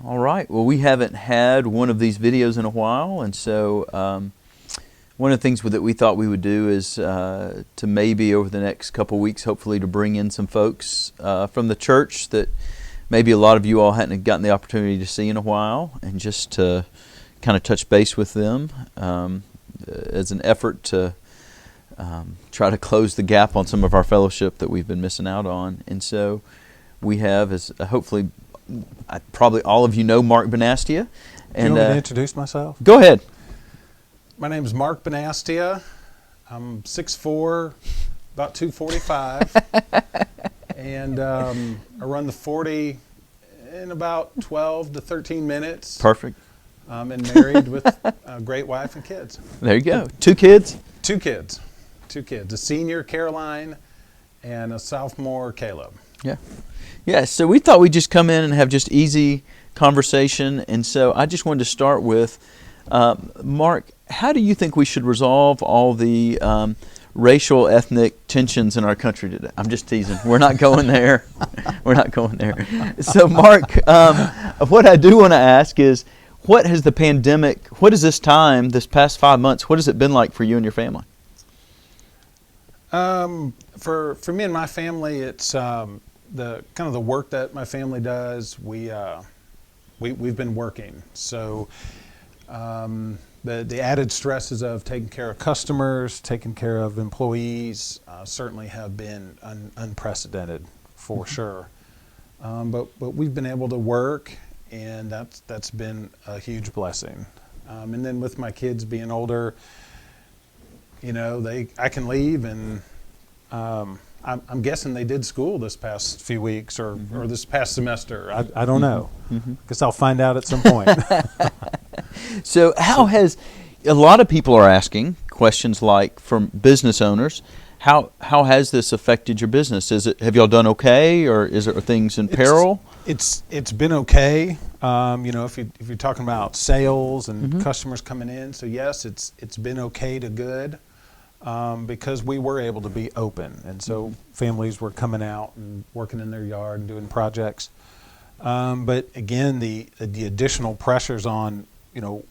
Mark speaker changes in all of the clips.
Speaker 1: All right. Well, we haven't had one of these videos in a while, and so one of the things that we thought we would do is to maybe over the next couple weeks, hopefully, to bring in some folks from the church that maybe a lot of you all hadn't gotten the opportunity to see in a while, and just to kind of touch base with them as an effort to try to close the gap on some of our fellowship that we've been missing out on. And so we have, as hopefully, probably all of you know Mark Bonastia.
Speaker 2: And, do you want me to introduce myself?
Speaker 1: Go ahead.
Speaker 2: My name is Mark Bonastia. I'm 6'4", about 245, and I run the 40 in about 12 to 13 minutes.
Speaker 1: Perfect.
Speaker 2: And married with a great wife and kids.
Speaker 1: There you go. Two kids?
Speaker 2: Two kids. A senior, Caroline, and a sophomore, Caleb.
Speaker 1: Yeah. Yeah, so we thought we'd just come in and have just easy conversation. And so I just wanted to start with, Mark, how do you think we should resolve all the racial, ethnic tensions in our country today? I'm just teasing. We're not going there. We're not going there. So, Mark, what I do want to ask is, what has the pandemic, what is this time, this past 5 months, what has it been like for you and your family?
Speaker 2: For me and my family, it's the kind of the work that my family does. We've been working, so the added stresses of taking care of customers, taking care of employees, certainly have been unprecedented for sure. But we've been able to work, and that's been a huge blessing. And then with my kids being older, you know, I can leave, and I'm guessing they did school this past few weeks or this past semester. I don't know. Guess I'll find out at some point.
Speaker 1: So how has, a lot of people are asking questions like from business owners, how has this affected your business? Have y'all done okay, or is there things in peril?
Speaker 2: It's been okay. You know, if you're talking about sales and customers coming in, so yes, it's been okay to good. Because we were able to be open, and so families were coming out and working in their yard and doing projects. But again, the additional pressures on, you know,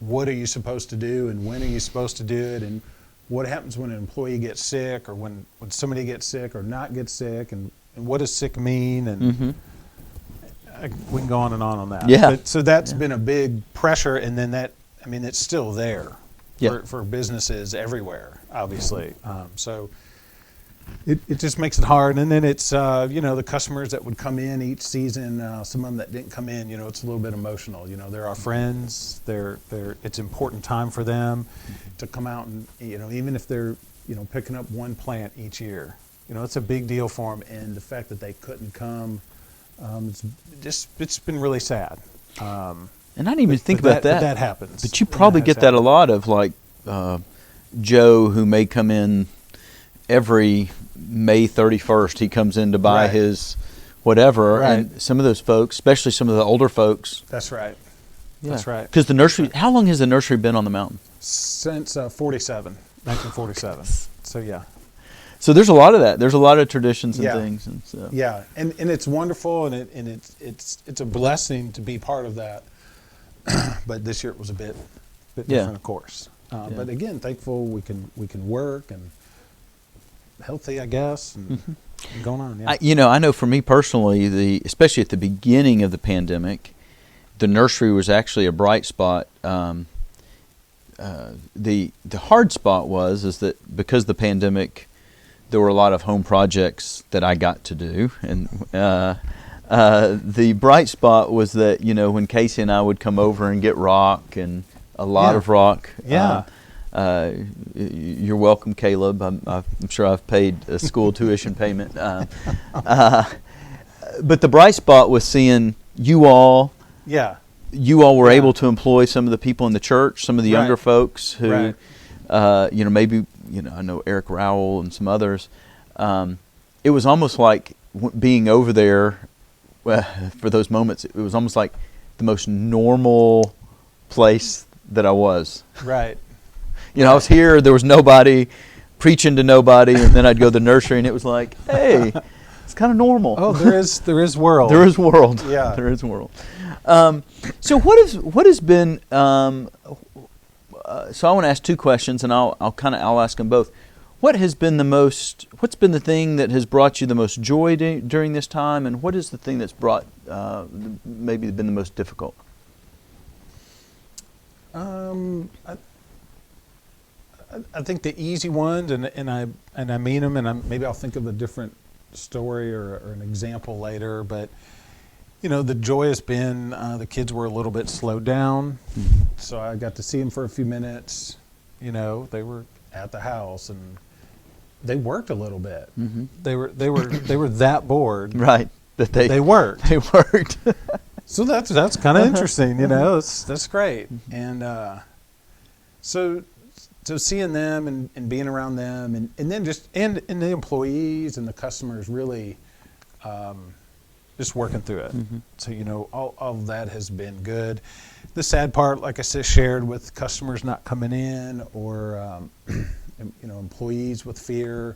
Speaker 2: what are you supposed to do and when are you supposed to do it, and what happens when an employee gets sick, or when somebody gets sick or not gets sick, and what does sick mean, and we can go on and on that.
Speaker 1: Yeah.
Speaker 2: But, so that's been a big pressure, and then it's still there.
Speaker 1: Yeah.
Speaker 2: For businesses everywhere, obviously. So it just makes it hard. And then it's, you know, the customers that would come in each season, some of them that didn't come in, you know, it's a little bit emotional. You know, they're our friends. It's important time for them to come out and, you know, even if they're, you know, picking up one plant each year, you know, it's a big deal for them. And the fact that they couldn't come, it's been really sad.
Speaker 1: And I didn't even think about that.
Speaker 2: But that happens.
Speaker 1: But you probably get that a lot of, like, Joe, who may come in every May 31st. He comes in to buy his whatever.
Speaker 2: Right.
Speaker 1: And some of those folks, especially some of the older folks.
Speaker 2: That's right.
Speaker 1: Yeah.
Speaker 2: That's right.
Speaker 1: Because the nursery, how long has the nursery been on the mountain?
Speaker 2: Since 1947. So, yeah.
Speaker 1: So there's a lot of that. There's a lot of traditions and things. And so.
Speaker 2: Yeah, and it's wonderful, and it's a blessing to be part of that. But this year it was a bit different, of course. But again, thankful we can work and healthy, I guess, and going on. Yeah.
Speaker 1: I know for me personally, especially at the beginning of the pandemic, the nursery was actually a bright spot. The hard spot is that because of the pandemic, there were a lot of home projects that I got to do, and the bright spot was that, you know, when Casey and I would come over and get rock, and a lot of rock.
Speaker 2: Yeah.
Speaker 1: You're welcome, Caleb. I'm sure I've paid a school tuition payment. But the bright spot was seeing you all.
Speaker 2: Yeah.
Speaker 1: You all were able to employ some of the people in the church, some of the younger folks who, you know, maybe, you know, I know Eric Rowell and some others. It was almost like being over there. For those moments, it was almost like the most normal place that I was.
Speaker 2: Right.
Speaker 1: You know, I was here, there was nobody, preaching to nobody, and then I'd go to the nursery, and it was like, hey, it's kind of normal.
Speaker 2: Oh, there is world.
Speaker 1: There is world.
Speaker 2: Yeah.
Speaker 1: There is world. So what has been? So I want to ask two questions, and I'll ask them both. What's been the thing that has brought you the most joy during this time, and what is the thing that's brought maybe been the most difficult?
Speaker 2: I think the easy ones, and I mean them, and maybe I'll think of a different story or an example later. But the joy has been the kids were a little bit slowed down, so I got to see them for a few minutes. They were at the house and they worked a little bit. Mm-hmm. They were that bored,
Speaker 1: right? That they
Speaker 2: worked.
Speaker 1: They worked.
Speaker 2: So that's kind of interesting. That's great. And so seeing them and being around them and then and the employees and the customers really just working through it. Mm-hmm. So all of that has been good. The sad part, like I said, shared with customers not coming in or employees with fear,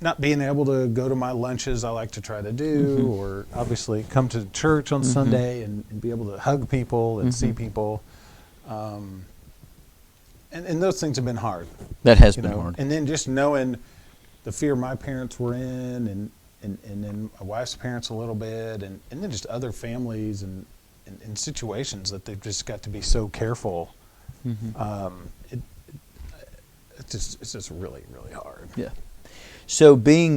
Speaker 2: not being able to go to my lunches I like to try to do, mm-hmm. or obviously come to church on mm-hmm. Sunday and be able to hug people and mm-hmm. see people. And those things have been hard.
Speaker 1: That has been hard.
Speaker 2: And then just knowing the fear my parents were in and then my wife's parents a little bit and then just other families and situations that they've just got to be so careful. Mm-hmm. It's just really, really hard.
Speaker 1: Yeah. So being,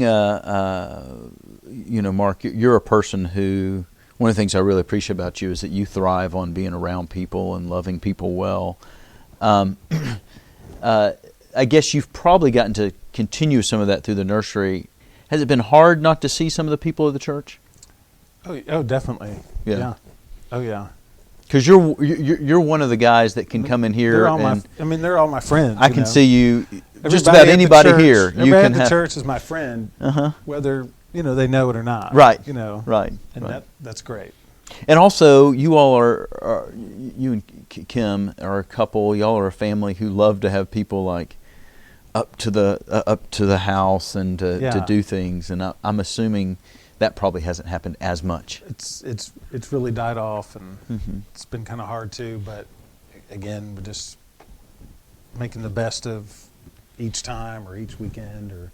Speaker 1: Mark, you're a person who, one of the things I really appreciate about you is that you thrive on being around people and loving people well. I guess you've probably gotten to continue some of that through the nursery. Has it been hard not to see some of the people of the church?
Speaker 2: Oh, definitely. Yeah. Oh, yeah.
Speaker 1: Because you're one of the guys that can come in here.
Speaker 2: They're all my friends.
Speaker 1: I can see you. Just about anybody here.
Speaker 2: Everybody at the church is my friend, whether they know it or not.
Speaker 1: Right.
Speaker 2: Right. And that's great.
Speaker 1: And also, you all are you and Kim are a couple. Y'all are a family who love to have people like up to the house and to do things. And I'm assuming that probably hasn't happened as much.
Speaker 2: It's really died off, and mm-hmm. it's been kind of hard too. But again, we're just making the best of each time, or each weekend, or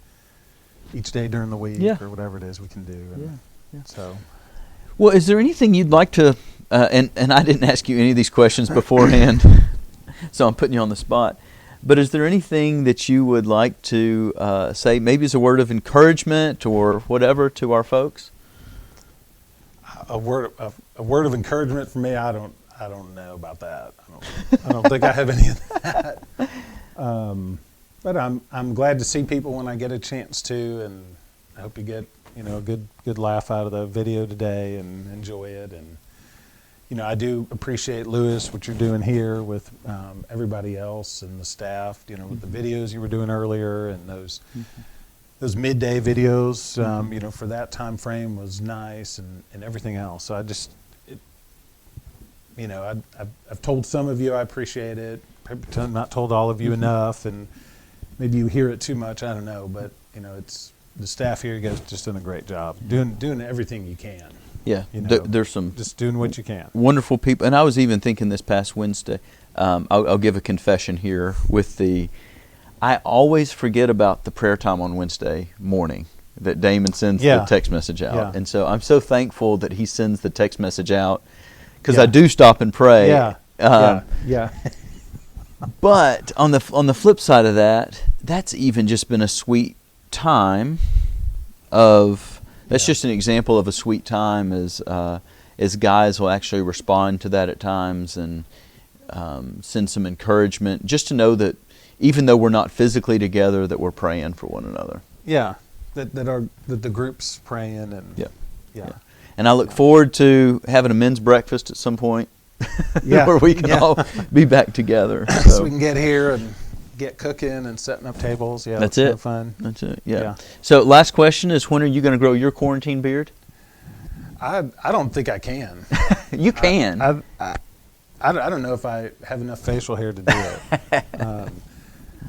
Speaker 2: each day during the week, or whatever it is we can do. And so,
Speaker 1: well, is there anything you'd like to? And I didn't ask you any of these questions beforehand, so I'm putting you on the spot. But is there anything that you would like to say, maybe as a word of encouragement or whatever, to our folks?
Speaker 2: A word of encouragement for me. I don't know about that. I don't think I have any of that. But I'm glad to see people when I get a chance to, and I hope you get a good laugh out of the video today and enjoy it. And I do appreciate, Lewis, what you're doing here with everybody else and the staff. With mm-hmm. the videos you were doing earlier and those midday videos.
Speaker 1: Mm-hmm.
Speaker 2: For that time frame was nice and everything else. So I've told some of you I appreciate it. Not told all of you mm-hmm. enough, and maybe you hear it too much. I don't know, but it's the staff here. You guys just doing a great job doing everything you can.
Speaker 1: Yeah, there's some
Speaker 2: just doing what you can.
Speaker 1: Wonderful people, and I was even thinking this past Wednesday. I'll give a confession here. I always forget about the prayer time on Wednesday morning that Damon sends the text message out, and so I'm so thankful that he sends the text message out because I do stop and pray.
Speaker 2: Yeah.
Speaker 1: But on the flip side of that, that's even just been a sweet time of. That's just an example of a sweet time as guys will actually respond to that at times and send some encouragement, just to know that even though we're not physically together, that we're praying for one another.
Speaker 2: Yeah, that the group's praying and yeah.
Speaker 1: And I look forward to having a men's breakfast at some point, where we can all be back together.
Speaker 2: So we can get here and get cooking and setting up tables. Yeah,
Speaker 1: that's it.
Speaker 2: So fun.
Speaker 1: That's it. Yeah. So last question is, when are you going to grow your quarantine beard?
Speaker 2: I don't think I can.
Speaker 1: You can.
Speaker 2: I don't know if I have enough facial hair to do it.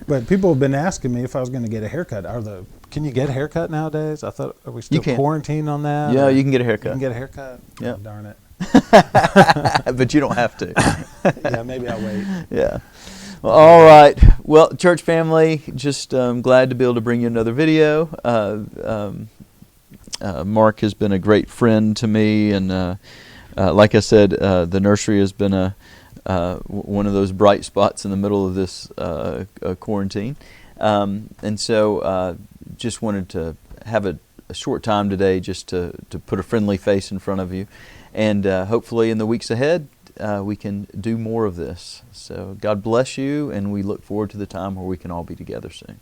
Speaker 2: But people have been asking me if I was going to get a haircut. Are the Can you get a haircut nowadays? I thought, are we still
Speaker 1: can.
Speaker 2: quarantined on that?
Speaker 1: Yeah,
Speaker 2: or-
Speaker 1: you can get a
Speaker 2: You
Speaker 1: haircut.
Speaker 2: can get a haircut?
Speaker 1: Yeah.
Speaker 2: Oh, darn it.
Speaker 1: But you don't have to.
Speaker 2: Yeah, maybe I'll wait.
Speaker 1: Yeah. Well, all right. Well, church family, just glad to be able to bring you another video. Mark has been a great friend to me, and like I said, the nursery has been one of those bright spots in the middle of this quarantine. And so just wanted to have a short time today just to put a friendly face in front of you. And hopefully in the weeks ahead, we can do more of this. So God bless you, and we look forward to the time where we can all be together soon.